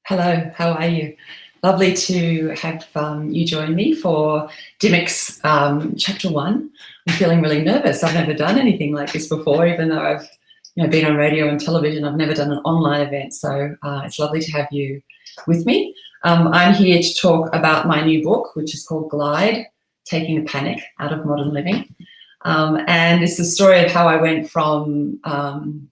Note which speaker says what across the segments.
Speaker 1: Hello, how are you? Lovely to have you join me for Dymocks Chapter 1. I'm feeling really nervous. I've never done anything like this before, even though I've been on radio and television. I've never done an online event, so it's lovely to have you with me. I'm here to talk about my new book, which is called Glide, Taking the Panic Out of Modern Living. And it's the story of how I went from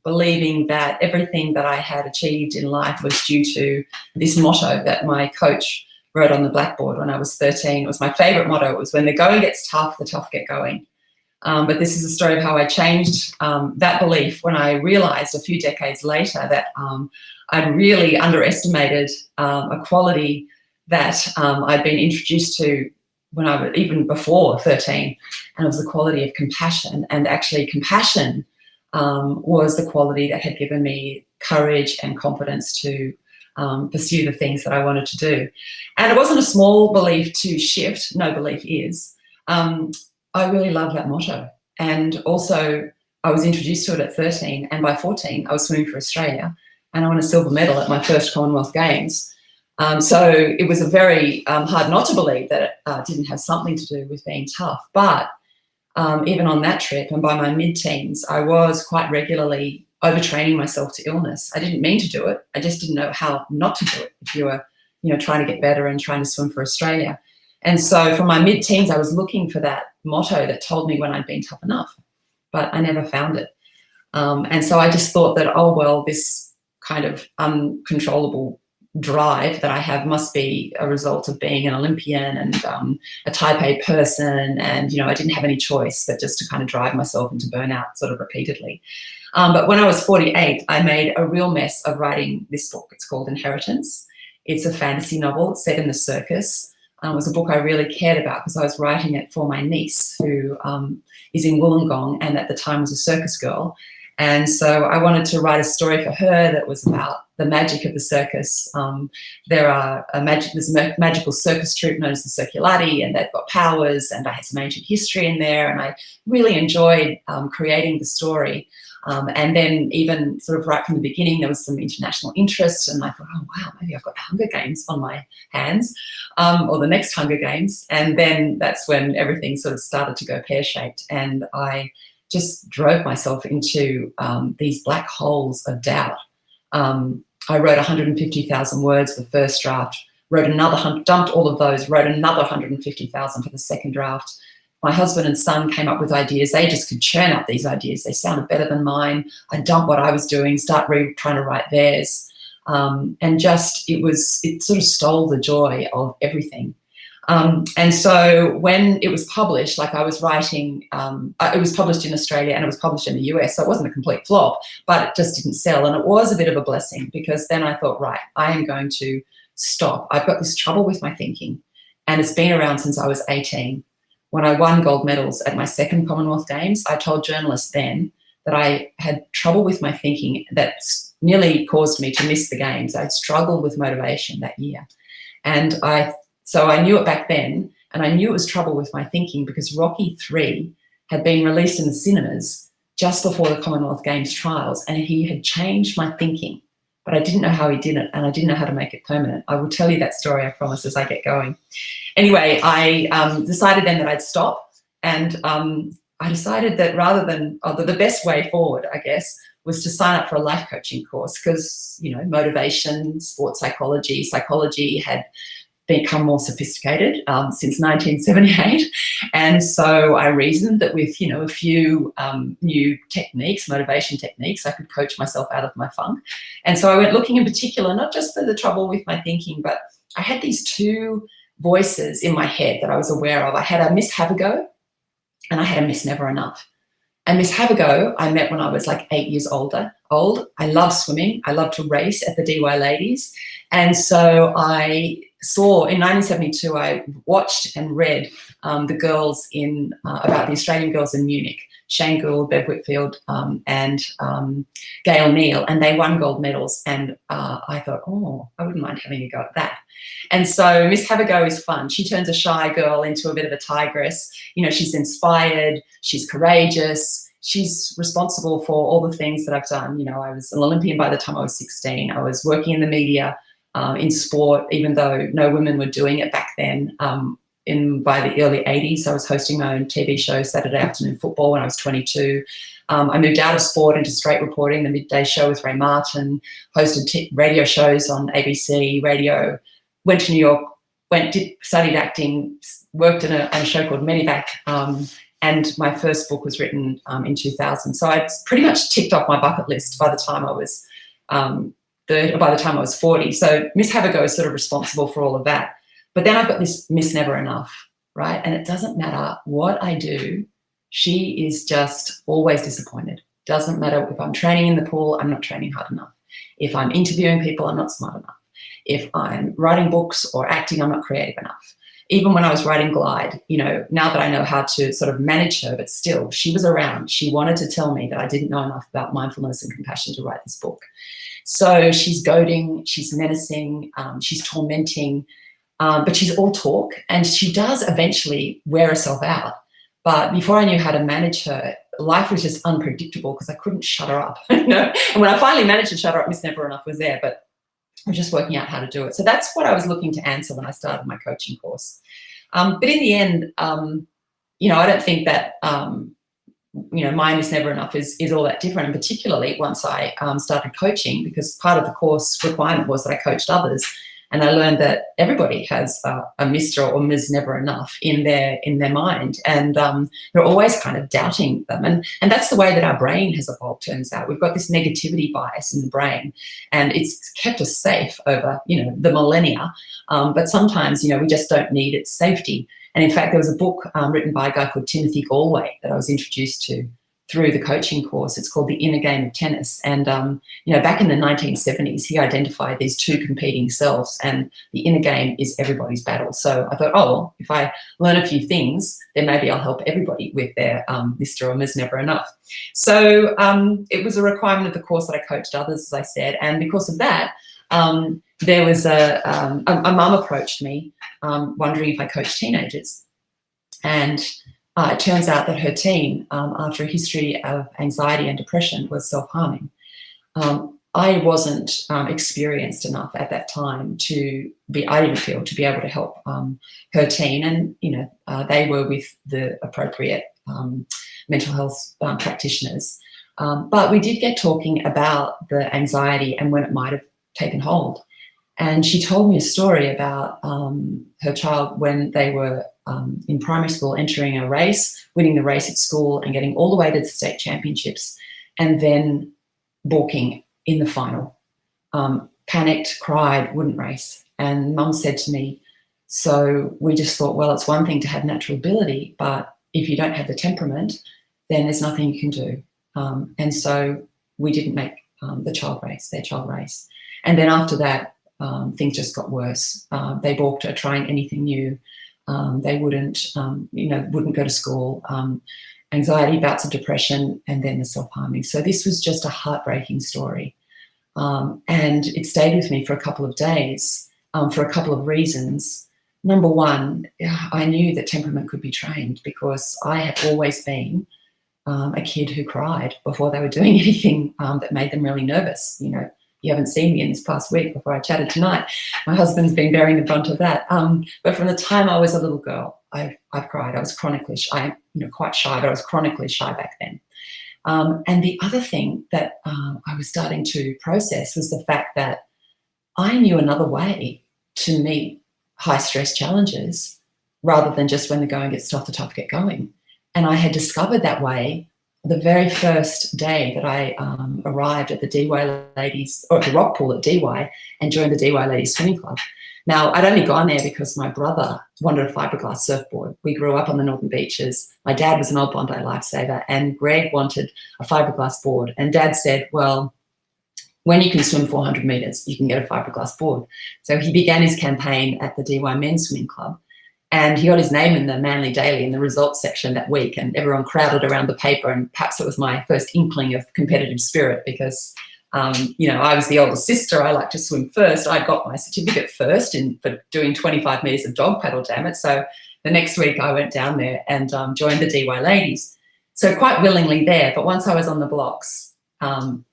Speaker 1: believing that everything that I had achieved in life was due to this motto that my coach wrote on the blackboard when I was 13. It was my favourite motto. It was, when the going gets tough, the tough get going. But this is a story of how I changed that belief when I realised a few decades later that I'd really underestimated a quality that I'd been introduced to when I was even before 13, and it was the quality of compassion. And actually compassion was the quality that had given me courage and confidence to pursue the things that I wanted to do. And it wasn't a small belief to shift, no belief is. I really love that motto. And also I was introduced to it at 13, and by 14 I was swimming for Australia and I won a silver medal at my first Commonwealth Games. So it was a very hard not to believe that it didn't have something to do with being tough. But even on that trip and by my mid-teens, I was quite regularly overtraining myself to illness. I didn't mean to do it. I just didn't know how not to do it if you were, trying to get better and trying to swim for Australia. And so from my mid-teens, I was looking for that motto that told me when I'd been tough enough, but I never found it. And so I just thought that, oh, well, this kind of uncontrollable drive that I have must be a result of being an Olympian and a type A person, and I didn't have any choice but just to kind of drive myself into burnout sort of repeatedly. But when I was 48, I made a real mess of writing this book. It's called Inheritance. It's a fantasy novel set in the circus. It was a book I really cared about because I was writing it for my niece, who is in Wollongong and at the time was a circus girl. And so I wanted to write a story for her that was about the magic of the circus. There's a magical circus troupe known as the Circulati, and they've got powers, and I had some ancient history in there, and I really enjoyed creating the story. And then even sort of right from the beginning, there was some international interest, and I thought, oh, wow, maybe I've got the Hunger Games on my hands, or the next Hunger Games. And then that's when everything sort of started to go pear-shaped, and I just drove myself into these black holes of doubt. I wrote 150,000 words for the first draft, dumped all of those, wrote another 150,000 for the second draft. My husband and son came up with ideas. They just could churn up these ideas. They sounded better than mine. I dumped what I was doing, trying to write theirs. And it sort of stole the joy of everything. And so when it was published, like I was writing, it was published in Australia and it was published in the US, so it wasn't a complete flop, but it just didn't sell. And it was a bit of a blessing, because then I thought, right, I am going to stop. I've got this trouble with my thinking, and it's been around since I was 18. When I won gold medals at my second Commonwealth Games, I told journalists then that I had trouble with my thinking that nearly caused me to miss the games. I'd struggled with motivation that year. And So I knew it back then, and I knew it was trouble with my thinking because Rocky III had been released in the cinemas just before the Commonwealth Games trials, and he had changed my thinking, but I didn't know how he did it, and I didn't know how to make it permanent. I will tell you that story, I promise, as I get going. Anyway, I decided then that I'd stop, and I decided that rather than, the best way forward, I guess, was to sign up for a life coaching course because, motivation, sports psychology had become more sophisticated since 1978. And so I reasoned that with, a few new techniques, motivation techniques, I could coach myself out of my funk. And so I went looking in particular, not just for the trouble with my thinking, but I had these two voices in my head that I was aware of. I had a Miss Have a Go and I had a Miss Never Enough. And Miss Have a Go I met when I was like 8 years old. I loved swimming. I loved to race at the DY Ladies. And so I saw in 1972, I watched and read the girls about the Australian girls in Munich, Shane Gould, Bev Whitfield, and Gail Neal, and they won gold medals. And I thought, oh, I wouldn't mind having a go at that. And so Miss Have a Go is fun. She turns a shy girl into a bit of a tigress. She's inspired, she's courageous, she's responsible for all the things that I've done. I was an Olympian by the time I was 16. I was working in the media. in sport, even though no women were doing it back then. By the early 80s, I was hosting my own TV show, Saturday Afternoon Football, when I was 22. I moved out of sport into straight reporting, the midday show with Ray Martin, hosted radio shows on ABC radio, went to New York, studied acting, worked in a show called Medivac, and my first book was written in 2000. So I pretty much ticked off my bucket list by the time I was 40. So Miss Have a Go is sort of responsible for all of that. But then I've got this Miss Never Enough, right? And it doesn't matter what I do, she is just always disappointed. Doesn't matter if I'm training in the pool, I'm not training hard enough. If I'm interviewing people, I'm not smart enough. If I'm writing books or acting, I'm not creative enough. Even when I was writing Glide, now that I know how to sort of manage her, but still, she was around. She wanted to tell me that I didn't know enough about mindfulness and compassion to write this book. So she's goading, she's menacing, she's tormenting, but she's all talk, and she does eventually wear herself out. But before I knew how to manage her, life was just unpredictable because I couldn't shut her up. And when I finally managed to shut her up, Miss Never Enough was there, but I'm just working out how to do it. So that's what I was looking to answer when I started my coaching course. But in the end, I don't think that, my Miss Never Enough is all that different, and particularly once I started coaching, because part of the course requirement was that I coached others. And I learned that everybody has a Mr. or Ms. Never Enough in their mind, and they're always kind of doubting them. And that's the way that our brain has evolved, turns out. We've got this negativity bias in the brain, and it's kept us safe over, the millennia. But sometimes, we just don't need its safety. And in fact, there was a book written by a guy called Timothy Galway that I was introduced to through the coaching course. It's called The Inner Game of Tennis. And, back in the 1970s, he identified these two competing selves, and the inner game is everybody's battle. So I thought, well, if I learn a few things, then maybe I'll help everybody with their Mr. or Ms. Never Enough. So it was a requirement of the course that I coached others, as I said. And because of that, there was a mum approached me wondering if I coached teenagers. And it turns out that her teen, after a history of anxiety and depression, was self-harming. I wasn't experienced enough at that time I didn't feel to be able to help her teen. And, they were with the appropriate mental health practitioners. But we did get talking about the anxiety and when it might have taken hold. And she told me a story about her child when they were in primary school, entering a race, winning the race at school and getting all the way to the state championships, and then balking in the final. Panicked, cried, wouldn't race. And Mum said to me, so we just thought, well, it's one thing to have natural ability, but if you don't have the temperament, then there's nothing you can do. And so we didn't make their child race. And then after that, things just got worse. They balked at trying anything new. They wouldn't go to school, anxiety, bouts of depression, and then the self-harming. So this was just a heartbreaking story. And it stayed with me for a couple of days for a couple of reasons. Number one, I knew that temperament could be trained because I have always been a kid who cried before they were doing anything that made them really nervous. You haven't seen me in this past week before I chatted tonight. My husband's been bearing the brunt of that. But from the time I was a little girl, I've cried. I was chronically shy. I'm quite shy, but I was chronically shy back then. And the other thing that I was starting to process was the fact that I knew another way to meet high-stress challenges rather than just when the going gets tough, the tough get going. And I had discovered that way the very first day that I arrived at the DY Ladies, or at the rock pool at DY, and joined the DY Ladies Swimming Club. Now, I'd only gone there because my brother wanted a fiberglass surfboard. We grew up on the Northern Beaches. My dad was an old Bondi lifesaver, and Greg wanted a fiberglass board. And Dad said, well, when you can swim 400 metres, you can get a fiberglass board. So he began his campaign at the DY Men's Swimming Club. And he got his name in the Manly Daily in the results section that week, and everyone crowded around the paper. And perhaps it was my first inkling of competitive spirit because, I was the older sister. I liked to swim first. I got my certificate first for doing 25 metres of dog paddle, damn it. So the next week I went down there and joined the DY Ladies. So quite willingly there. But once I was on the blocks,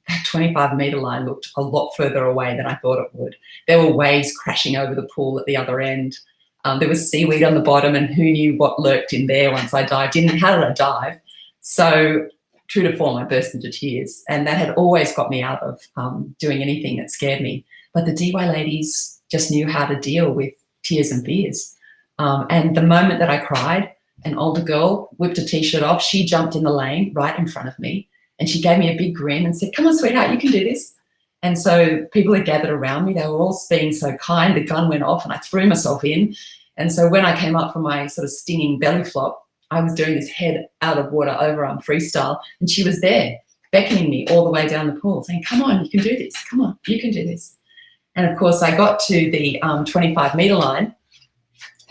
Speaker 1: that 25-metre line looked a lot further away than I thought it would. There were waves crashing over the pool at the other end. There was seaweed on the bottom, and who knew what lurked in there once I dived in. How did I dive? So true to form, I burst into tears, and that had always got me out of doing anything that scared me. But the DY ladies just knew how to deal with tears and fears. And the moment that I cried, an older girl whipped a T-shirt off. She jumped in the lane right in front of me, and she gave me a big grin and said, "Come on, sweetheart, you can do this." And so people had gathered around me. They were all being so kind. The gun went off and I threw myself in. And so when I came up from my sort of stinging belly flop, I was doing this head out of water overarm freestyle, and she was there beckoning me all the way down the pool, saying, "Come on, you can do this. Come on, you can do this." And of course, I got to the 25-metre line,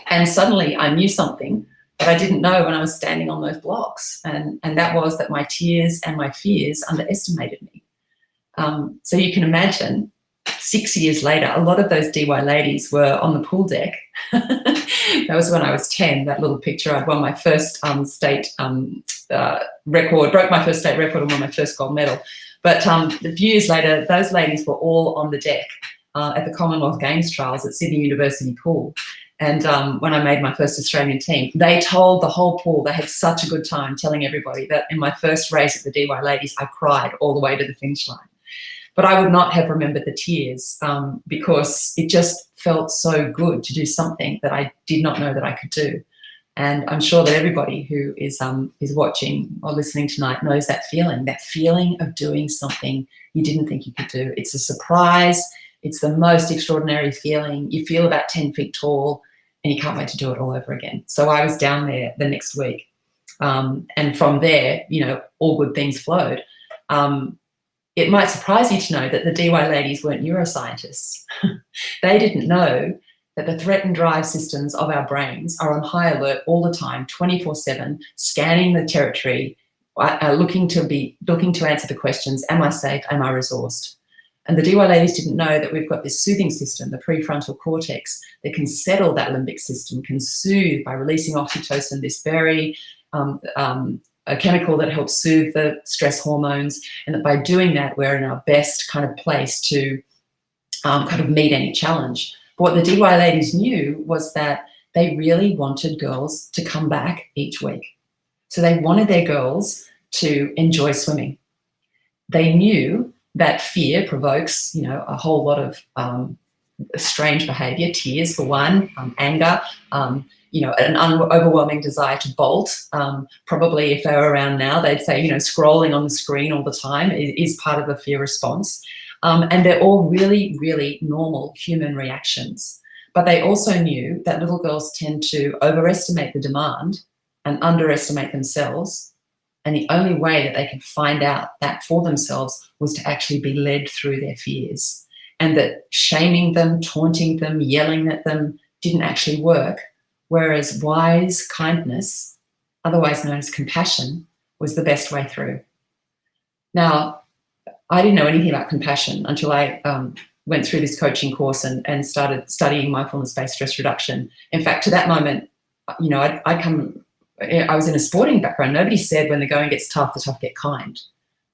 Speaker 1: and suddenly I knew something that I didn't know when I was standing on those blocks, and that was that my tears and my fears underestimated me. So you can imagine, 6 years later, a lot of those DY ladies were on the pool deck. That was when I was 10, that little picture. I'd won my first state record, broke my first state record and won my first gold medal. But a few years later, those ladies were all on the deck at the Commonwealth Games trials at Sydney University Pool. And when I made my first Australian team, they told the whole pool, they had such a good time telling everybody that in my first race at the DY ladies, I cried all the way to the finish line. But I would not have remembered the tears because it just felt so good to do something that I did not know that I could do. And I'm sure that everybody who is watching or listening tonight knows that feeling of doing something you didn't think you could do. It's a surprise. It's the most extraordinary feeling. You feel about 10 feet tall and you can't wait to do it all over again. So I was down there the next week. And from there, you know, all good things flowed. It might surprise you to know that the DY ladies weren't neuroscientists. They didn't know that the threat and drive systems of our brains are on high alert all the time, 24/7, scanning the territory, looking to answer the questions, am I safe, am I resourced? And the DY ladies didn't know that we've got this soothing system, the prefrontal cortex, that can settle that limbic system, can soothe by releasing oxytocin, this very a chemical that helps soothe the stress hormones, and that by doing that, we're in our best kind of place to kind of meet any challenge. But what the DY ladies knew was that they really wanted girls to come back each week. So they wanted their girls to enjoy swimming. They knew that fear provokes, you know, a whole lot of strange behaviour, tears for one, anger, you know, an overwhelming desire to bolt. Probably if they were around now, they'd say, you know, scrolling on the screen all the time is part of a fear response. And they're all really, really normal human reactions. But they also knew that little girls tend to overestimate the demand and underestimate themselves. And the only way that they could find out that for themselves was to actually be led through their fears. And that shaming them, taunting them, yelling at them didn't actually work. Whereas wise kindness, otherwise known as compassion, was the best way through. Now, I didn't know anything about compassion until I went through this coaching course and started studying mindfulness-based stress reduction. In fact, to that moment, you know, I was in a sporting background. Nobody said when the going gets tough, the tough get kind,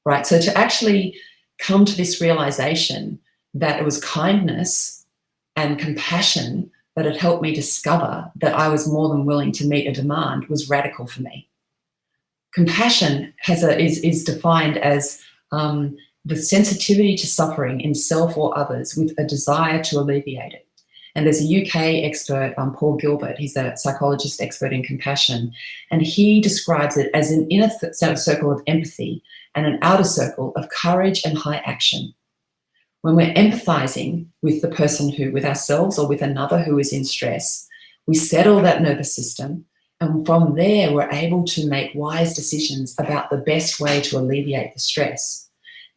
Speaker 1: right? So to actually come to this realization that it was kindness and compassion that had helped me discover that I was more than willing to meet a demand was radical for me. Compassion is defined as the sensitivity to suffering in self or others with a desire to alleviate it. And there's a UK expert, Paul Gilbert, he's a psychologist expert in compassion, and he describes it as an inner circle of empathy and an outer circle of courage and high action. When we're empathizing with the person with ourselves or with another who is in stress, we settle that nervous system, and from there we're able to make wise decisions about the best way to alleviate the stress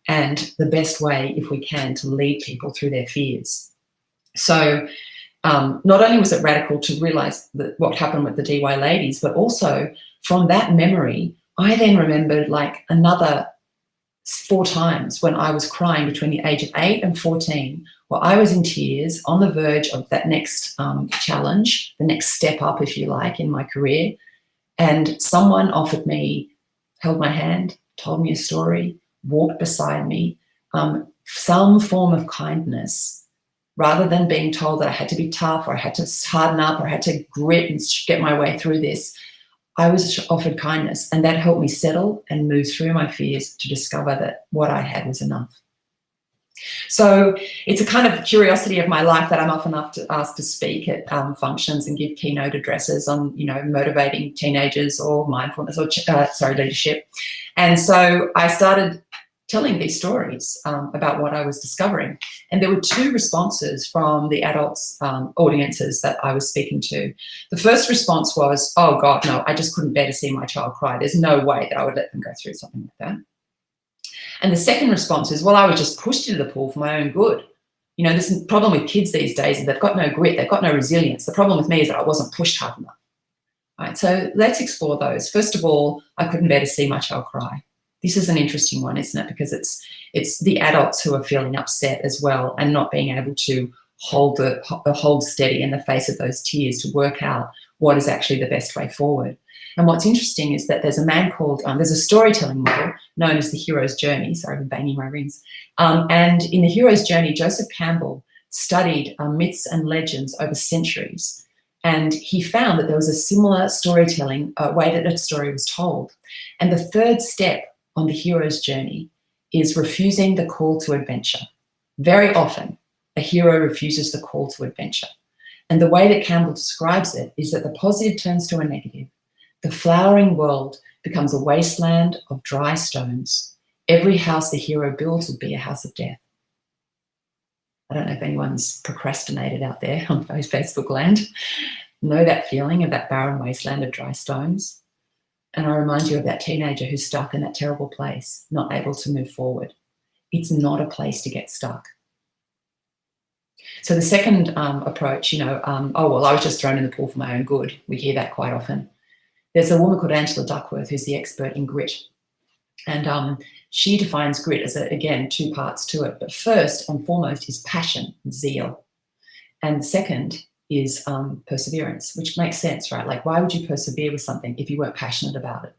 Speaker 1: and the best way, if we can, to lead people through their fears. So not only was it radical to realize what happened with the DY ladies, but also from that memory, I then remembered like another 4 times when I was crying between the age of 8 and 14, where I was in tears on the verge of that next challenge, the next step up, if you like, in my career. And someone held my hand, told me a story, walked beside me, some form of kindness, rather than being told that I had to be tough or I had to harden up or I had to grit and get my way through this. I was offered kindness, and that helped me settle and move through my fears to discover that what I had was enough. So it's a kind of curiosity of my life that I'm often asked to speak at functions and give keynote addresses on, motivating teenagers or mindfulness or leadership. And so I started telling these stories about what I was discovering. And there were two responses from the adults audiences that I was speaking to. The first response was, oh God, no, I just couldn't bear to see my child cry. There's no way that I would let them go through something like that. And the second response is, well, I was just pushed into the pool for my own good. This is the problem with kids these days is they've got no grit, they've got no resilience. The problem with me is that I wasn't pushed hard enough. All right, so let's explore those. First of all, I couldn't bear to see my child cry. This is an interesting one, isn't it? Because it's the adults who are feeling upset as well and not being able to hold steady in the face of those tears to work out what is actually the best way forward. And what's interesting is that there's a man called, there's a storytelling model known as the hero's journey. Sorry, I'm banging my rings. And in the hero's journey, Joseph Campbell studied myths and legends over centuries. And he found that there was a similar storytelling way that a story was told. And the third step on the hero's journey is refusing the call to adventure. Very often, a hero refuses the call to adventure. And the way that Campbell describes it is that the positive turns to a negative. The flowering world becomes a wasteland of dry stones. Every house the hero builds would be a house of death. I don't know if anyone's procrastinated out there on Facebook land. Know that feeling of that barren wasteland of dry stones? And I remind you of that teenager who's stuck in that terrible place, not able to move forward. It's not a place to get stuck. So the second approach, oh, well, I was just thrown in the pool for my own good. We hear that quite often. There's a woman called Duckworth who's the expert in grit. And she defines grit as, again, two parts to it. But first and foremost is passion, zeal. And second is perseverance, which makes sense, right? Like, why would you persevere with something if you weren't passionate about it?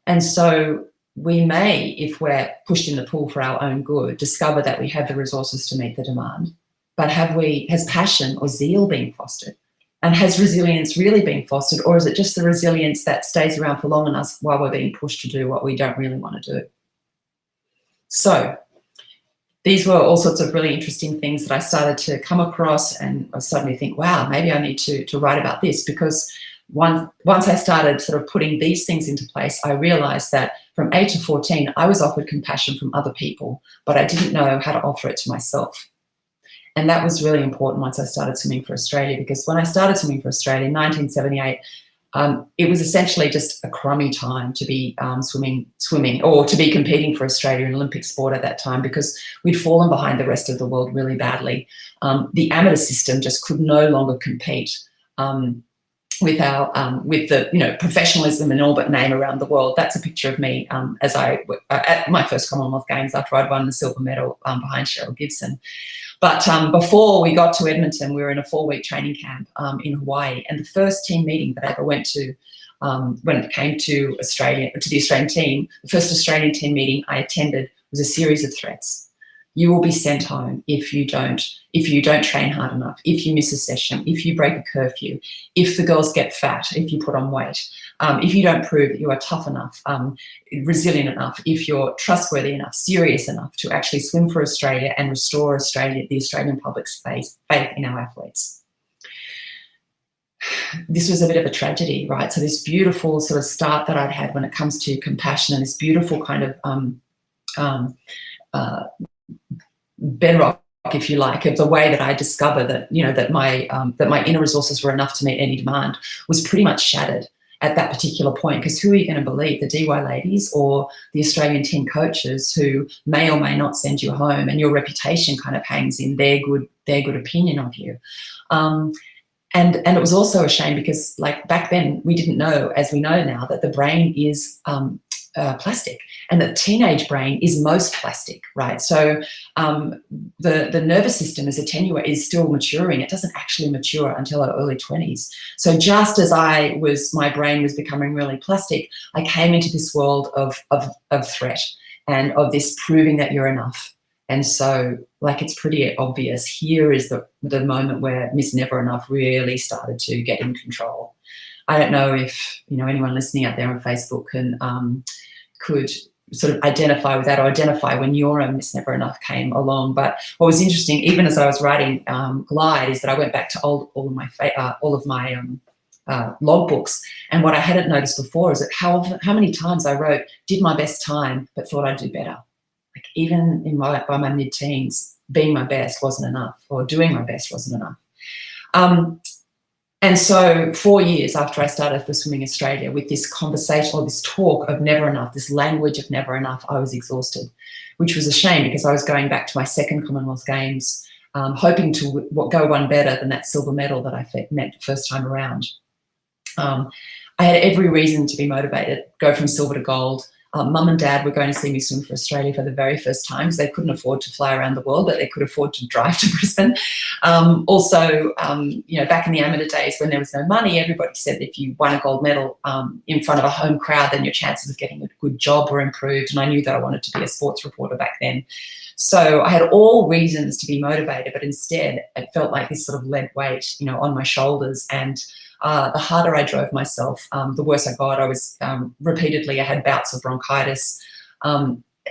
Speaker 1: And so we may, if we're pushed in the pool for our own good, discover that we have the resources to meet the demand. But has passion or zeal been fostered? And has resilience really been fostered, or is it just the resilience that stays around for long enough while we're being pushed to do what we don't really want to do? So these were all sorts of really interesting things that I started to come across, and I suddenly think, wow, maybe I need to write about this, because once I started sort of putting these things into place, I realized that from 8 to 14, I was offered compassion from other people, but I didn't know how to offer it to myself. And that was really important once I started swimming for Australia, because when I started swimming for Australia in 1978, it was essentially just a crummy time to be swimming or to be competing for Australia in Olympic sport at that time, because we'd fallen behind the rest of the world really badly. The amateur system just could no longer compete with the professionalism and all but name around the world. That's a picture of me as at my first Commonwealth Games after I'd won the silver medal behind Cheryl Gibson. But before we got to Edmonton, we were in a 4-week training camp in Hawaii, and the first team meeting that I ever went to when it came to the Australian team, the first Australian team meeting I attended was a series of threats. You will be sent home if you don't train hard enough, if you miss a session, if you break a curfew, if the girls get fat, if you put on weight, if you don't prove that you are tough enough, resilient enough, if you're trustworthy enough, serious enough to actually swim for Australia and restore the Australian public's faith in our athletes. This was a bit of a tragedy, right? So this beautiful sort of start that I'd had when it comes to compassion, and this beautiful kind of bedrock, if you like, of the way that I discovered that, that my inner resources were enough to meet any demand, was pretty much shattered at that particular point. Because who are you going to believe, the DY ladies or the Australian team coaches who may or may not send you home, and your reputation kind of hangs in their good opinion of you. And it was also a shame because, like, back then we didn't know, as we know now, that the brain is plastic, and the teenage brain is most plastic, right? So the nervous system is still maturing. It doesn't actually mature until our early 20s. So just as my brain was becoming really plastic, I came into this world of threat. and of this proving that you're enough. And so, like, it's pretty obvious. Here is the moment where Miss Never Enough really started to get in control. I don't know if, you know, anyone listening out there on Facebook could sort of identify with that, or identify when your own Miss Never Enough came along. But what was interesting, even as I was writing Glide, is that I went back to all of my logbooks, and what I hadn't noticed before is that how many times I wrote, did my best time, but thought I'd do better. Like, even by my mid-teens, being my best wasn't enough, or doing my best wasn't enough. And so 4 years after I started for Swimming Australia, with this conversation or this talk of never enough, this language of never enough, I was exhausted, which was a shame, because I was going back to my second Commonwealth Games, hoping to go one better than that silver medal that I met the first time around. I had every reason to be motivated, go from silver to gold. Mum and Dad were going to see me swim for Australia for the very first time, because they couldn't afford to fly around the world, but they could afford to drive to Brisbane. Also, you know, back in the amateur days when there was no money, everybody said if you won a gold medal in front of a home crowd, then your chances of getting a good job were improved. And I knew that I wanted to be a sports reporter back then. So I had all reasons to be motivated, but instead it felt like this sort of lead weight, you know, on my shoulders. And the harder I drove myself, the worse I got. I was repeatedly, I had bouts of bronchitis.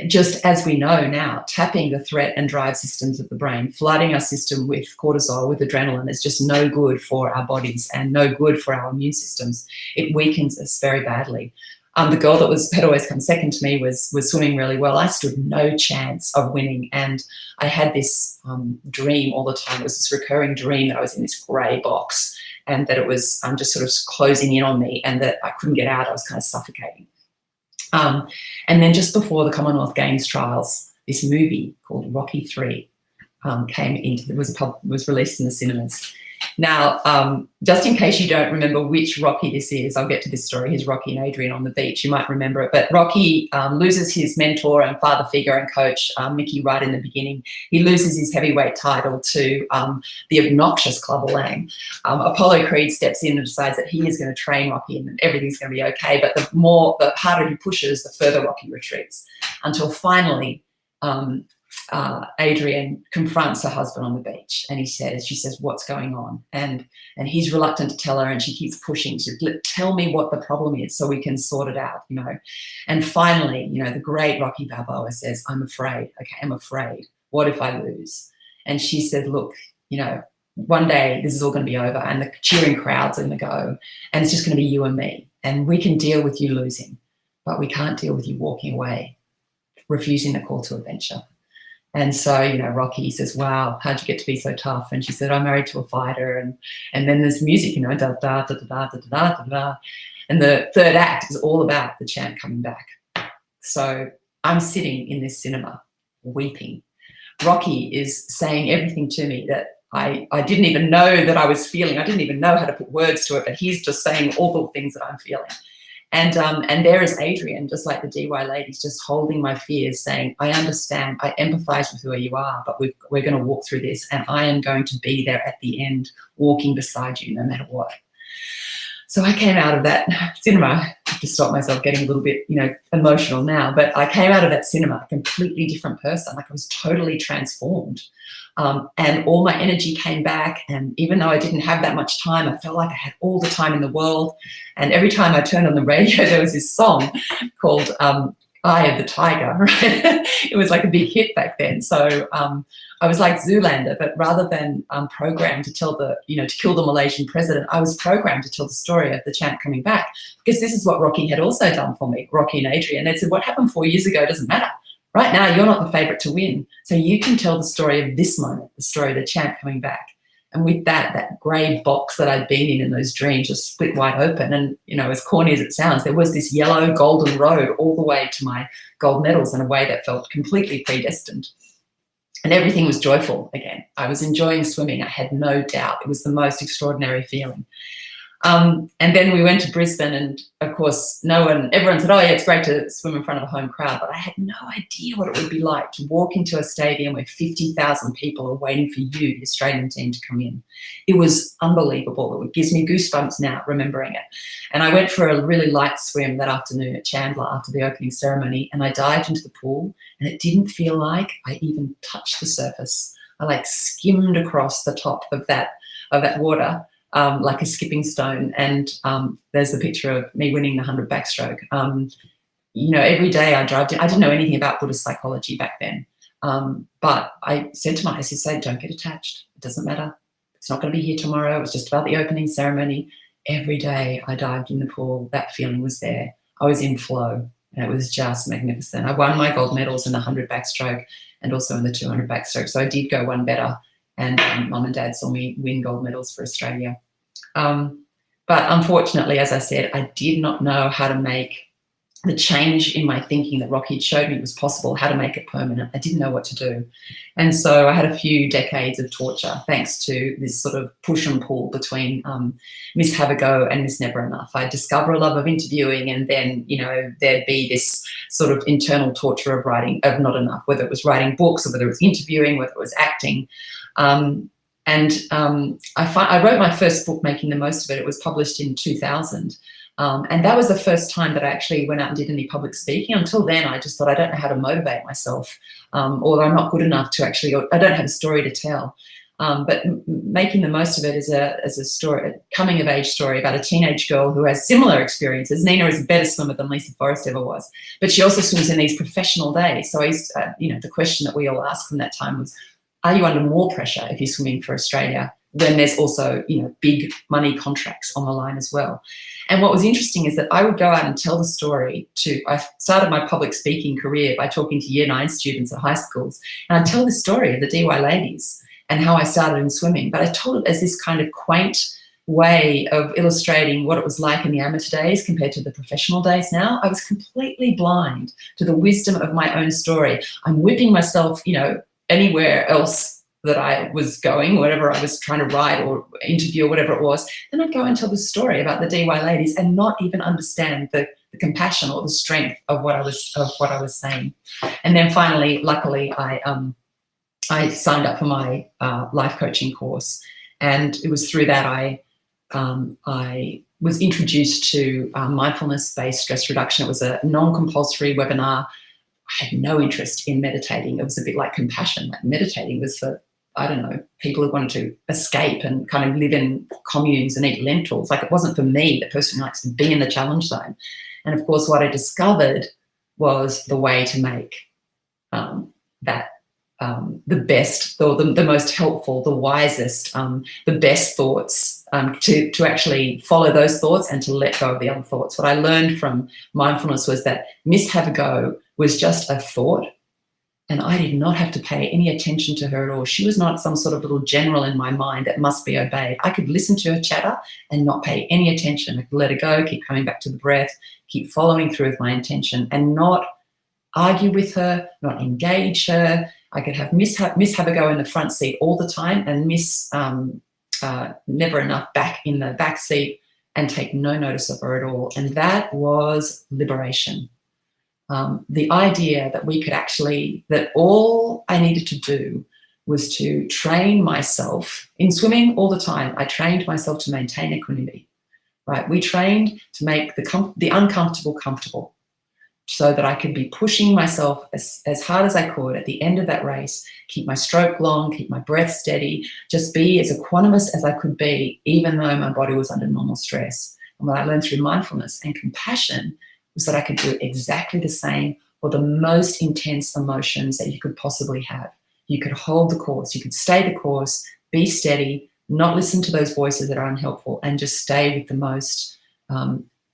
Speaker 1: Just as we know now, tapping the threat and drive systems of the brain, flooding our system with cortisol, with adrenaline, is just no good for our bodies and no good for our immune systems. It weakens us very badly. The girl that had always come second to me was swimming really well. I stood no chance of winning, and I had this dream all the time. It was this recurring dream that I was in this grey box, and that it was just sort of closing in on me, and that I couldn't get out. I was kind of suffocating. And then just before the Commonwealth Games trials, this movie called Rocky 3 was released in the cinemas. Now, just in case you don't remember which Rocky this is, I'll get to this story. Here's Rocky and Adrian on the beach. You might remember it. But Rocky loses his mentor and father figure and coach, Mickey, right in the beginning. He loses his heavyweight title to the obnoxious Clubber Lang. Apollo Creed steps in and decides that he is going to train Rocky and everything's going to be okay. But the harder he pushes, the further Rocky retreats, until finally Adrian confronts her husband on the beach, and she says, what's going on? And he's reluctant to tell her, and she keeps pushing. She says, tell me what the problem is so we can sort it out, you know. And finally, you know, the great Rocky Balboa says, I'm afraid. Okay, I'm afraid. What if I lose? And she said, look, you know, one day this is all going to be over, and the cheering crowds are going to go, and it's just going to be you and me, and we can deal with you losing, but we can't deal with you walking away, refusing the call to adventure. And so, you know, Rocky says, wow, how'd you get to be so tough? And she said, I'm married to a fighter. And then there's music, you know, da da da da da da da da da. And the third act is all about the champ coming back. So I'm sitting in this cinema weeping. Rocky is saying everything to me that I didn't even know that I was feeling. I didn't even know how to put words to it, but he's just saying all the things that I'm feeling. And there is Adrian, just like the DY ladies, just holding my fears, saying, I understand, I empathise with where you are, but we're going to walk through this, and I am going to be there at the end, walking beside you no matter what. So I came out of that cinema, I have to stop myself getting a little bit, you know, emotional now, but I came out of that cinema a completely different person. Like, I was totally transformed. And all my energy came back, and even though I didn't have that much time, I felt like I had all the time in the world. And every time I turned on the radio, there was this song called Eye of the Tiger, right? It was like a big hit back then. So I was like Zoolander, but rather than programmed to tell to kill the Malaysian president, I was programmed to tell the story of the champ coming back, because this is what Rocky had also done for me, Rocky and Adrian. They said, what happened 4 years ago doesn't matter. Right now, you're not the favourite to win. So you can tell the story of this moment, the story of the champ coming back. And with that grey box that I'd been in those dreams just split wide open. And, you know, as corny as it sounds, there was this yellow golden road all the way to my gold medals in a way that felt completely predestined. And everything was joyful again. I was enjoying swimming. I had no doubt. It was the most extraordinary feeling. And then we went to Brisbane, and of course, everyone said, oh yeah, it's great to swim in front of a home crowd, but I had no idea what it would be like to walk into a stadium where 50,000 people are waiting for you, the Australian team, to come in. It was unbelievable. It gives me goosebumps now remembering it. And I went for a really light swim that afternoon at Chandler after the opening ceremony, and I dived into the pool, and it didn't feel like I even touched the surface. I like skimmed across the top of that water, like a skipping stone. And there's the picture of me winning the 100 backstroke. Every day I didn't know anything about Buddhist psychology back then. But I said to my assistant, don't get attached. It doesn't matter. It's not going to be here tomorrow. It was just about the opening ceremony. Every day I dived in the pool, that feeling was there. I was in flow, and it was just magnificent. I won my gold medals in the 100 backstroke and also in the 200 backstroke. So I did go one better. And Mum and Dad saw me win gold medals for Australia. But unfortunately, as I said, I did not know how to make the change in my thinking that Rocky had showed me was possible, how to make it permanent. I didn't know what to do. And so I had a few decades of torture thanks to this sort of push and pull between Miss Have a Go and Miss Never Enough. I'd discover a love of interviewing, and then, there'd be this sort of internal torture of writing, of not enough, whether it was writing books or whether it was interviewing, whether it was acting. I wrote my first book, Making the Most of It. It was published in 2000. And that was the first time that I actually went out and did any public speaking. Until then, I just thought, I don't know how to motivate myself, or I'm not good enough to actually, or I don't have a story to tell. But Making the Most of It is a story, a coming of age story about a teenage girl who has similar experiences. Nina is a better swimmer than Lisa Forrest ever was, but she also swims in these professional days. So the question that we all asked from that time was, are you under more pressure if you're swimming for Australia when there's also, big money contracts on the line as well? And what was interesting is that I would go out and tell the story I started my public speaking career by talking to Year 9 students at high schools, and I'd tell the story of the DY ladies and how I started in swimming, but I told it as this kind of quaint way of illustrating what it was like in the amateur days compared to the professional days now. I was completely blind to the wisdom of my own story. I'm whipping myself, anywhere else that I was going, whatever I was trying to write or interview or whatever it was, then I'd go and tell the story about the DY ladies and not even understand the compassion or the strength of what I was saying. And then finally, luckily, I signed up for my life coaching course, and it was through that I was introduced to mindfulness-based stress reduction. It was a non-compulsory webinar. I had no interest in meditating. It was a bit like compassion. Like meditating was for, people who wanted to escape and kind of live in communes and eat lentils. Like, it wasn't for me, the person who likes to be in the challenge zone. And of course, what I discovered was the way to make that the best, or the most helpful, the wisest, the best thoughts, to actually follow those thoughts and to let go of the other thoughts. What I learned from mindfulness was that Miss Have a Go was just a thought, and I did not have to pay any attention to her at all. She was not some sort of little general in my mind that must be obeyed. I could listen to her chatter and not pay any attention. I could let her go, keep coming back to the breath, keep following through with my intention, and not argue with her, not engage her. I could have Miss Have a Go in the front seat all the time, and Miss Never Enough back in the back seat, and take no notice of her at all. And that was liberation. The idea that that all I needed to do was to train myself in swimming all the time. I trained myself to maintain equanimity, right? We trained to make the uncomfortable comfortable, so that I could be pushing myself as hard as I could at the end of that race, keep my stroke long, keep my breath steady, just be as equanimous as I could be, even though my body was under normal stress. And what I learned through mindfulness and compassion was that I could do exactly the same for the most intense emotions that you could possibly have. You could hold the course, you could stay the course, be steady, not listen to those voices that are unhelpful, and just stay with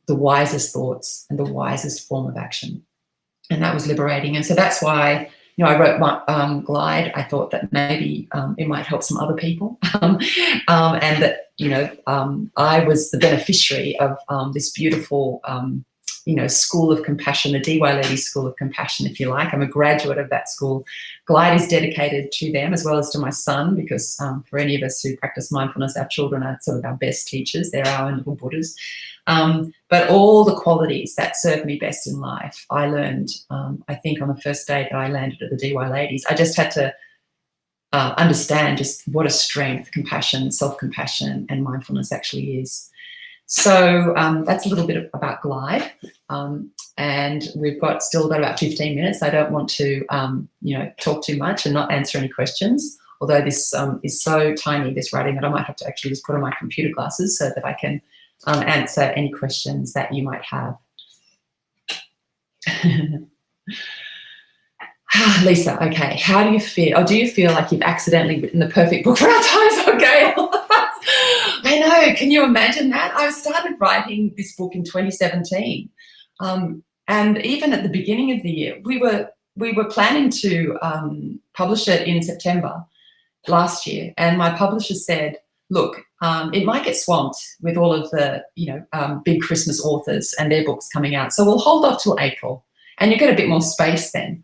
Speaker 1: the wisest thoughts and the wisest form of action. And that was liberating. And so that's why, I wrote Glide. I thought that maybe it might help some other people. And that, I was the beneficiary of this beautiful school of compassion, the DY Ladies School of Compassion, if you like. I'm a graduate of that school. Glide is dedicated to them as well as to my son, because for any of us who practice mindfulness, our children are sort of our best teachers. They're our own little Buddhas. But all the qualities that serve me best in life, I learned, I think, on the first day that I landed at the DY Ladies. I just had to understand just what a strength compassion, self-compassion and mindfulness actually is. So that's a little bit about Glide, and we've still got about 15 minutes. I don't want to, talk too much and not answer any questions, although this is so tiny, this writing, that I might have to actually just put on my computer glasses so that I can answer any questions that you might have. Lisa, okay, how do you feel? Or do you feel like you've accidentally written the perfect book for our times? Okay. I know, can you imagine that? I started writing this book in 2017. And even at the beginning of the year, we were planning to publish it in September last year. And my publisher said, look, it might get swamped with all of the, big Christmas authors and their books coming out. So we'll hold off till April and you get a bit more space then.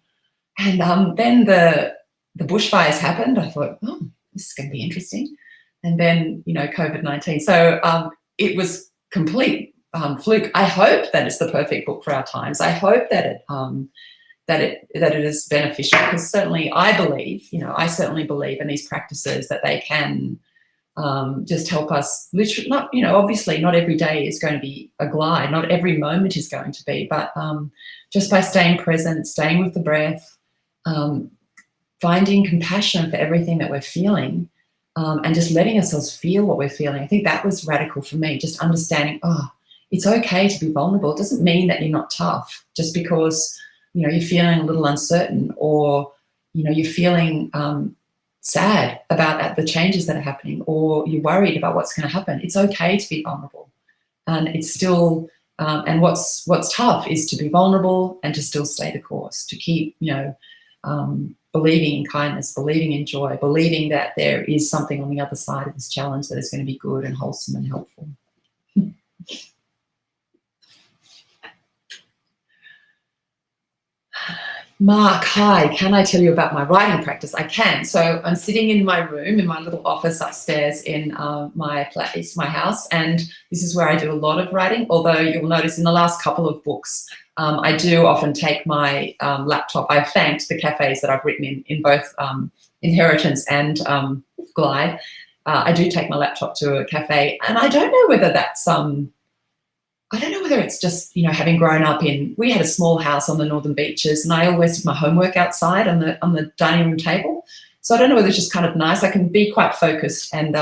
Speaker 1: And then the bushfires happened. I thought, oh, this is going to be interesting. And then, COVID-19. So it was complete fluke. I hope that it's the perfect book for our times. I hope that it is beneficial, because certainly I believe, I certainly believe in these practices, that they can just help us literally, not, obviously not every day is going to be a glide, not every moment is going to be, but just by staying present, staying with the breath, finding compassion for everything that we're feeling, and just letting ourselves feel what we're feeling. I think that was radical for me, just understanding, it's okay to be vulnerable. It doesn't mean that you're not tough just because, you're feeling a little uncertain, or, you're feeling sad about the changes that are happening, or you're worried about what's going to happen. It's okay to be vulnerable. And it's still, and what's tough is to be vulnerable and to still stay the course, to keep, believing in kindness, believing in joy, believing that there is something on the other side of this challenge that is going to be good and wholesome and helpful. Mark, hi, can I tell you about my writing practice? I can. So I'm sitting in my room, in my little office upstairs in my place, my house, and this is where I do a lot of writing, although you'll notice in the last couple of books, I do often take my laptop. I've thanked the cafes that I've written in both Inheritance and Glide. I do take my laptop to a cafe, and I don't know whether that's I don't know whether it's just, having grown up we had a small house on the northern beaches, and I always did my homework outside on the dining room table. So I don't know whether it's just kind of nice. I can be quite focused and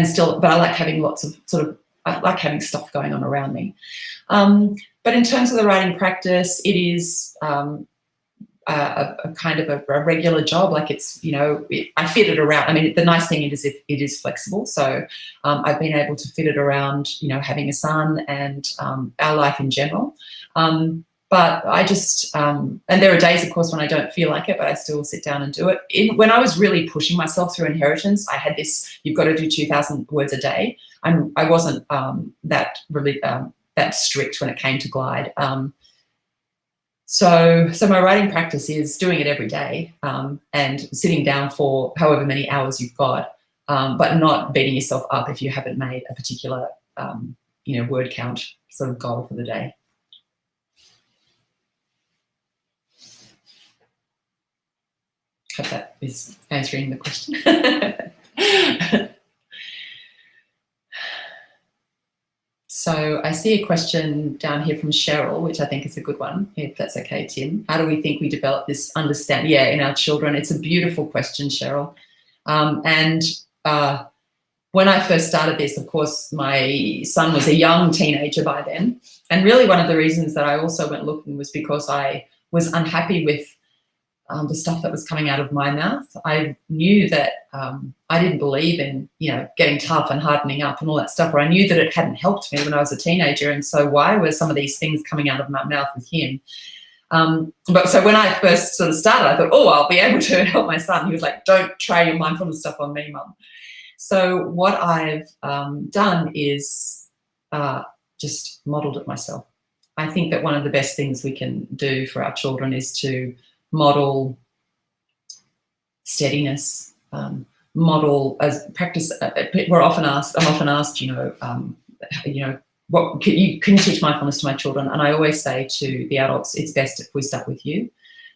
Speaker 1: still, but I like having lots of I like having stuff going on around me. But in terms of the writing practice, it is a kind of a regular job. Like it's, I fit it around. I mean, the nice thing is it is flexible. So I've been able to fit it around, having a son and our life in general. But I just, and there are days, of course, when I don't feel like it, but I still sit down and do it. When I was really pushing myself through Inheritance, I had this, you've got to do 2,000 words a day. I wasn't that strict when it came to Glide. So my writing practice is doing it every day and sitting down for however many hours you've got, but not beating yourself up if you haven't made a particular, word count sort of goal for the day. Hope that is answering the question. So I see a question down here from Cheryl, which I think is a good one, if that's okay, Tim. How do we think we develop this understanding? Yeah, in our children. It's a beautiful question, Cheryl. When I first started this, of course, my son was a young teenager by then. And really one of the reasons that I also went looking was because I was unhappy with the stuff that was coming out of my mouth. I knew that I didn't believe in, getting tough and hardening up and all that stuff, or I knew that it hadn't helped me when I was a teenager. And so why were some of these things coming out of my mouth with him? But so when I first sort of started, I thought, I'll be able to help my son. He was like, don't try your mindfulness stuff on me, Mum. So what I've done is just modeled it myself. I think that one of the best things we can do for our children is to model steadiness, model as practice. I'm often asked, what can you teach mindfulness to my children? And I always say to the adults, it's best if we start with you.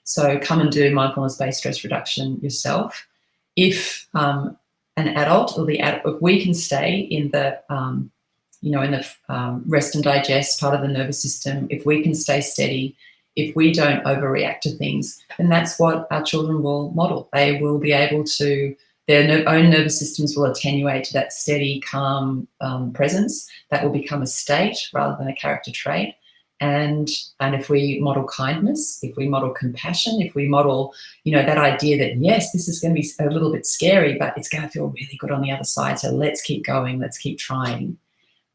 Speaker 1: So come and do mindfulness-based stress reduction yourself. If an adult or if we can stay in the rest and digest part of the nervous system, if we can stay steady, if we don't overreact to things, then that's what our children will model. They will be able to, their own nervous systems will attenuate to that steady, calm presence. That will become a state rather than a character trait. And if we model kindness, if we model compassion, if we model, that idea that, yes, this is going to be a little bit scary, but it's going to feel really good on the other side. So let's keep going, let's keep trying.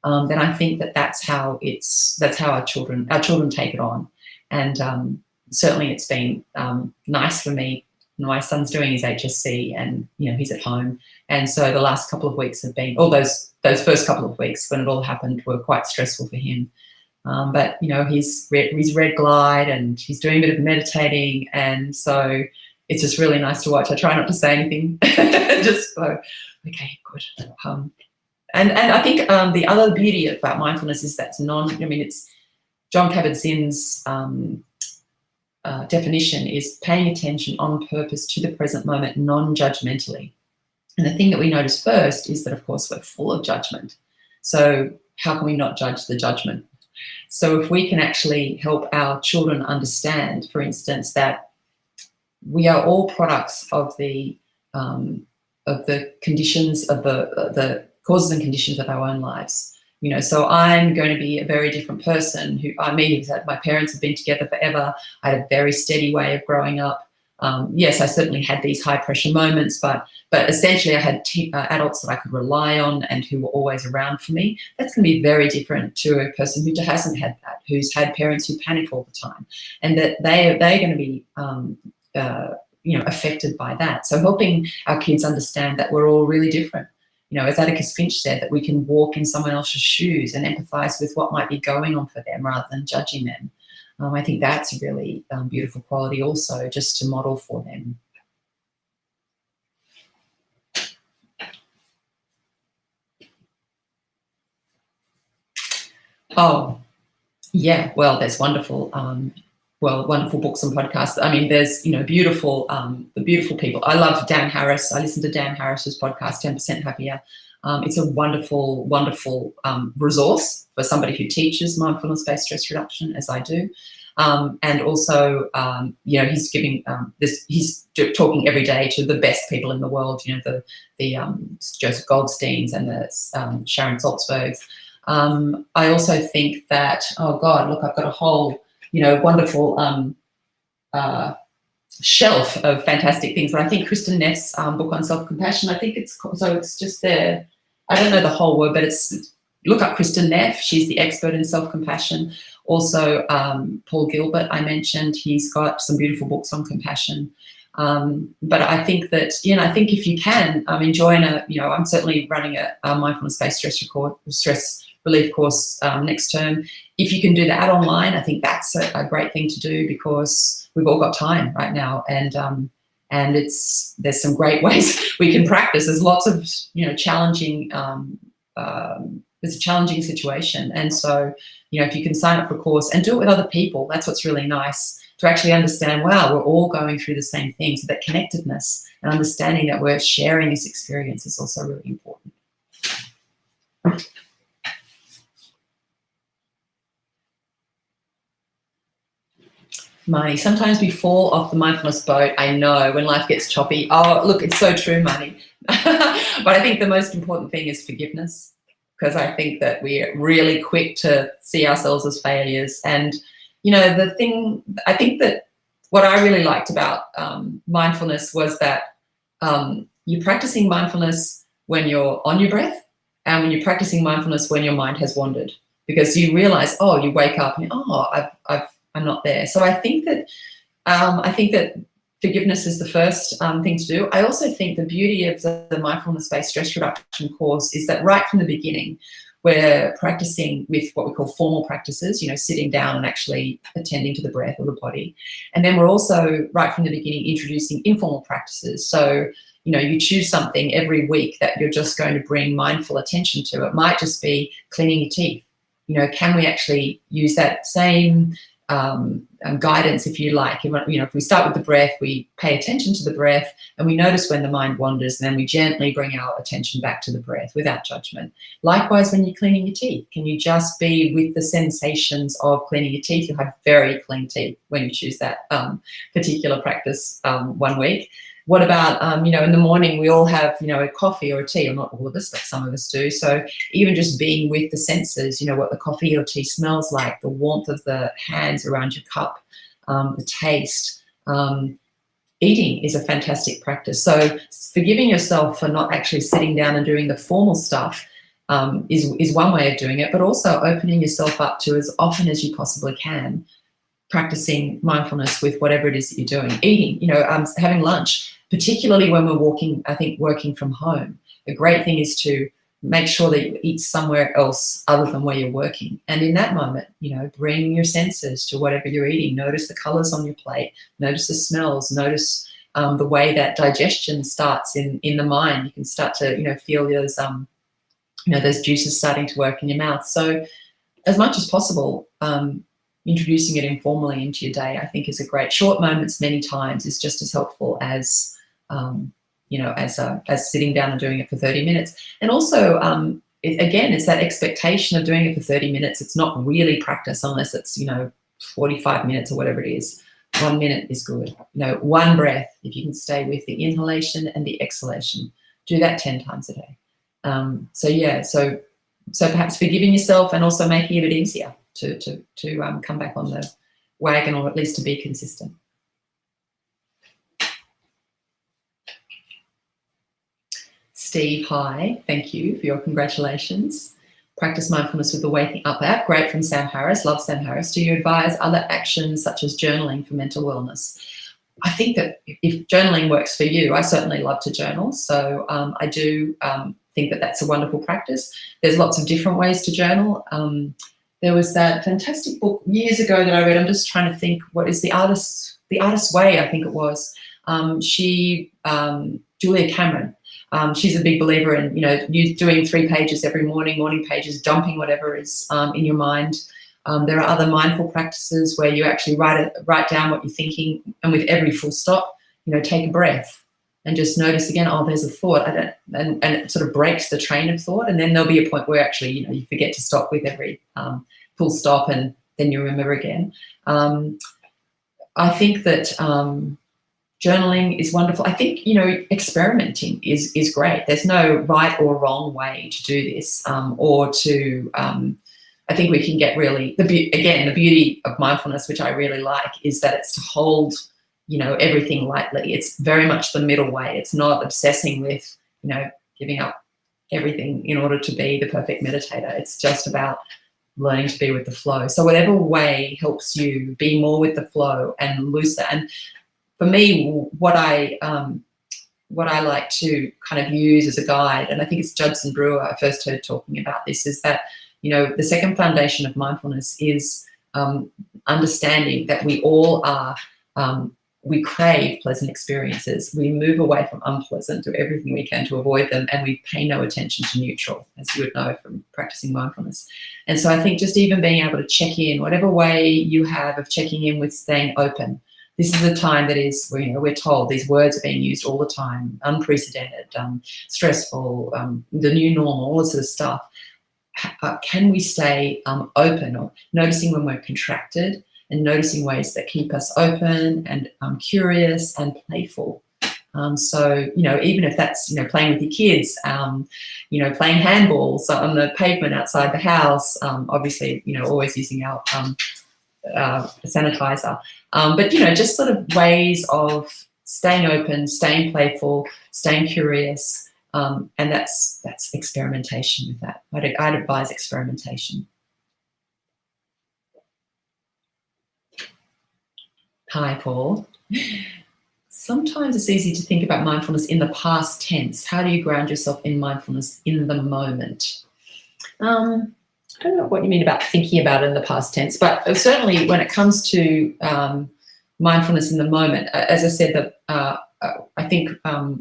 Speaker 1: Then I think that's how our children take it on. And certainly it's been nice for me. My son's doing his HSC and, he's at home. And so the last couple of weeks have been, those first couple of weeks when it all happened were quite stressful for him. But, he's red glide and he's doing a bit of meditating. And so it's just really nice to watch. I try not to say anything, just go, okay, good. And I think the other beauty about mindfulness is it's John Kabat-Zinn's definition is paying attention on purpose to the present moment non-judgmentally. And the thing that we notice first is that, of course, we're full of judgment. So how can we not judge the judgment? So if we can actually help our children understand, for instance, that we are all products of the conditions of the causes and conditions of our own lives. So I'm going to be a very different person my parents have been together forever. I had a very steady way of growing up. Yes, I certainly had these high pressure moments, but essentially I had adults that I could rely on and who were always around for me. That's going to be very different to a person who hasn't had that, who's had parents who panic all the time, and that they're going to be affected by that. So helping our kids understand that we're all really different. As Atticus Finch said, that we can walk in someone else's shoes and empathise with what might be going on for them rather than judging them. I think that's a really beautiful quality also, just to model for them. Oh, yeah, well, there's wonderful books and podcasts. I mean, there's, beautiful people. I love Dan Harris. I listen to Dan Harris's podcast, 10% Happier. It's a wonderful, wonderful resource for somebody who teaches mindfulness-based stress reduction, as I do. And also, he's giving he's talking every day to the best people in the world, the Joseph Goldsteins and the Sharon Salzbergs. I also think that, oh God, look, I've got a whole, wonderful shelf of fantastic things. But I think Kristen Neff's book on self-compassion, I think it's just there. I don't know the whole word, but look up Kristen Neff. She's the expert in self-compassion. Also, Paul Gilbert, I mentioned, he's got some beautiful books on compassion. But I think that, I think if you can join I'm certainly running a mindfulness-based stress relief course next term. If you can do that online, I think that's a great thing to do, because we've all got time right now, and there's some great ways we can practice. There's lots of challenging. It's a challenging situation, and so if you can sign up for a course and do it with other people, that's what's really nice, to actually understand, wow, we're all going through the same thing. So that connectedness and understanding that we're sharing this experience is also really important. Marnie, sometimes we fall off the mindfulness boat. I know, when life gets choppy. Oh, look, it's so true, Marnie. But I think the most important thing is forgiveness, because I think that we're really quick to see ourselves as failures. And, I think that what I really liked about mindfulness was that you're practicing mindfulness when you're on your breath, and when you're practicing mindfulness when your mind has wandered, because you realize, you wake up and I'm not there. So I think that forgiveness is the first thing to do. I also think the beauty of the mindfulness-based stress reduction course is that right from the beginning, we're practicing with what we call formal practices, sitting down and actually attending to the breath or the body. And then we're also, right from the beginning, introducing informal practices. So, you choose something every week that you're just going to bring mindful attention to. It might just be cleaning your teeth. Can we actually use that same guidance, if you like? If we start with the breath, we pay attention to the breath and we notice when the mind wanders, and then we gently bring our attention back to the breath without judgment. Likewise, when you're cleaning your teeth, can you just be with the sensations of cleaning your teeth? You'll have very clean teeth when you choose that particular practice 1 week. What about, in the morning we all have, a coffee or a tea, or not all of us, but some of us do. So even just being with the senses, what the coffee or tea smells like, the warmth of the hands around your cup, the taste. Eating is a fantastic practice. So forgiving yourself for not actually sitting down and doing the formal stuff is one way of doing it, but also opening yourself up to, as often as you possibly can, practicing mindfulness with whatever it is that you're doing. Eating, having lunch, particularly when we're working from home. A great thing is to make sure that you eat somewhere else other than where you're working. And in that moment, bring your senses to whatever you're eating. Notice the colors on your plate, notice the smells, notice the way that digestion starts in the mind. You can start to, feel those, those juices starting to work in your mouth. So as much as possible, introducing it informally into your day, I think, is a great. Short moments many times is just as helpful as as sitting down and doing it for 30 minutes. And also, it's that expectation of doing it for 30 minutes. It's not really practice unless it's 45 minutes or whatever it is. 1 minute is good. One breath, if you can stay with the inhalation and the exhalation, do that 10 times a day. So perhaps forgiving yourself and also making it a bit easier to come back on the wagon, or at least to be consistent. Steve, hi, thank you for your congratulations. Practice mindfulness with the Waking Up app. Great, from Sam Harris. Love Sam Harris. Do you advise other actions such as journaling for mental wellness? I think that if journaling works for you, I certainly love to journal. So I do think that that's a wonderful practice. There's lots of different ways to journal. There was that fantastic book years ago that I read. I'm just trying to think, what is The Artist's Way, I think it was. Julia Cameron. She's a big believer in, you doing 3 pages every morning pages, dumping whatever is in your mind. There are other mindful practices where you actually write down what you're thinking, and with every full stop, take a breath and just notice again, oh, there's a thought, and it sort of breaks the train of thought. And then there'll be a point where actually, you forget to stop with every full stop, and then you remember again. I think that journaling is wonderful. I think, experimenting is great. There's no right or wrong way to do this, I think we can get really, the beauty of mindfulness, which I really like, is that it's to hold, everything lightly. It's very much the middle way. It's not obsessing with, giving up everything in order to be the perfect meditator. It's just about learning to be with the flow. So whatever way helps you be more with the flow and looser. And for me, what I like to kind of use as a guide, and I think it's Judson Brewer I first heard talking about this, is that, the second foundation of mindfulness is understanding that we all are, we crave pleasant experiences. We move away from unpleasant, do everything we can to avoid them, and we pay no attention to neutral, as you would know from practicing mindfulness. And so I think just even being able to check in, whatever way you have of checking in with staying open. This is a time that is, we're told these words are being used all the time, unprecedented, stressful, the new normal, all this sort of stuff. Can we stay open, or noticing when we're contracted, and noticing ways that keep us open and curious and playful? So, even if that's, playing with your kids, playing handballs on the pavement outside the house, obviously, always using our sanitizer. But, just sort of ways of staying open, staying playful, staying curious. And that's experimentation with that. I'd advise experimentation. Hi, Paul. Sometimes it's easy to think about mindfulness in the past tense. How do you ground yourself in mindfulness in the moment? I don't know what you mean about thinking about it in the past tense, but certainly when it comes to mindfulness in the moment, as I said, that I think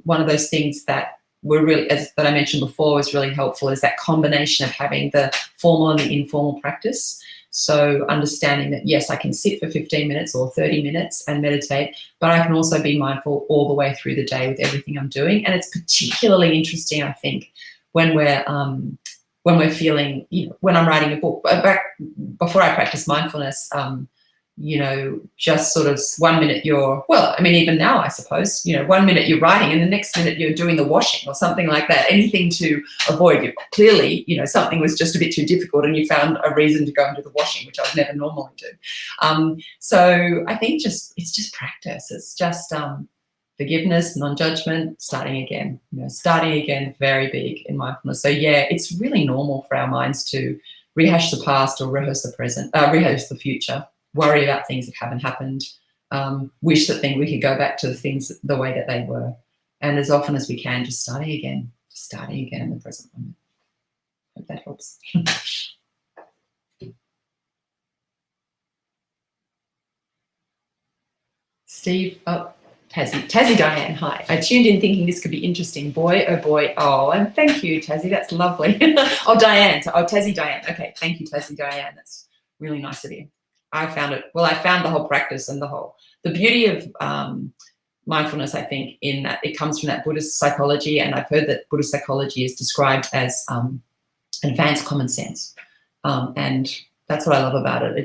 Speaker 1: one of those things that were really, that I mentioned before, was really helpful is that combination of having the formal and the informal practice. So understanding that, yes, I can sit for 15 minutes or 30 minutes and meditate, but I can also be mindful all the way through the day with everything I'm doing. And it's particularly interesting, I think, when we're feeling, when I'm writing a book. Back before I practiced mindfulness, just sort of 1 minute even now, I suppose, 1 minute you're writing and the next minute you're doing the washing or something like that, anything to avoid you. Clearly, something was just a bit too difficult and you found a reason to go and do the washing, which I would never normally do. So I think it's just practice. It's just forgiveness, non-judgment, starting again. Starting again, very big in mindfulness. So yeah, it's really normal for our minds to rehash the past or rehearse the present, rehearse the future, worry about things that haven't happened, wish that we could go back to the things the way that they were. And as often as we can, just starting again in the present moment. Hope that helps. Steve, Tassie Diane, hi. I tuned in thinking this could be interesting. Boy, oh boy. Oh, and thank you, Tassie. That's lovely. Diane. Tassie Diane. Okay, thank you, Tassie Diane. That's really nice of you. I found the whole practice and the beauty of mindfulness, I think, in that it comes from that Buddhist psychology, and I've heard that Buddhist psychology is described as advanced common sense, and that's what I love about it.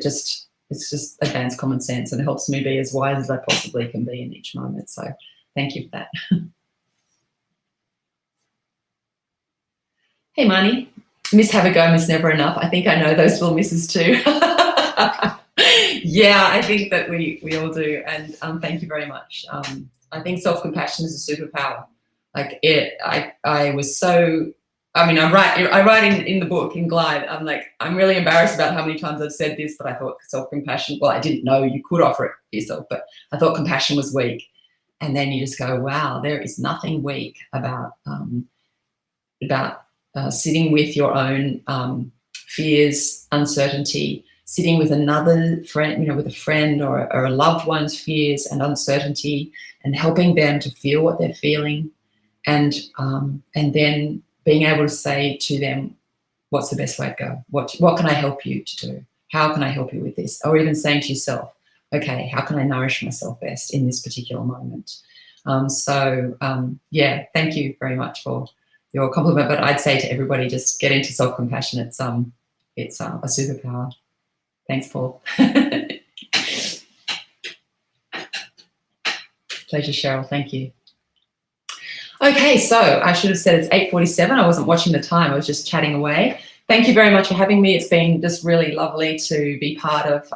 Speaker 1: It's just advanced common sense, and it helps me be as wise as I possibly can be in each moment. So thank you for that. Hey, Marnie. Miss have a go, miss never enough. I think I know those little misses too. Yeah, I think that we all do, and thank you very much. I think self-compassion is a superpower. I was so. I write in the book in Glide. I'm really embarrassed about how many times I've said this, but I thought self-compassion. Well, I didn't know you could offer it for yourself, but I thought compassion was weak. And then you just go, wow, there is nothing weak about sitting with your own fears, uncertainty. Sitting with another friend, with a friend or a loved one's fears and uncertainty, and helping them to feel what they're feeling, and then being able to say to them, what's the best way to go? What can I help you to do? How can I help you with this? Or even saying to yourself, okay, how can I nourish myself best in this particular moment? Yeah, thank you very much for your compliment. But I'd say to everybody, just get into self-compassion. It's a superpower. Thanks, Paul. Pleasure, Cheryl. Thank you. Okay, so I should have said it's 8:47. I wasn't watching the time. I was just chatting away. Thank you very much for having me. It's been just really lovely to be part of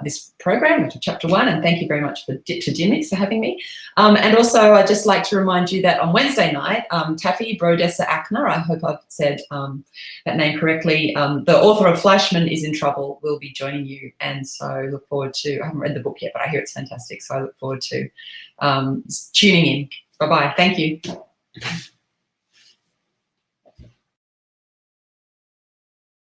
Speaker 1: this program, which is Chapter 1, and thank you very much to Dymocks for having me. And also, I'd just like to remind you that on Wednesday night, Taffy Brodessa Akner, I hope I've said that name correctly, the author of Fleischman is in Trouble, will be joining you. And so look forward to, I haven't read the book yet, but I hear it's fantastic. So I look forward to tuning in. Bye-bye. Thank you.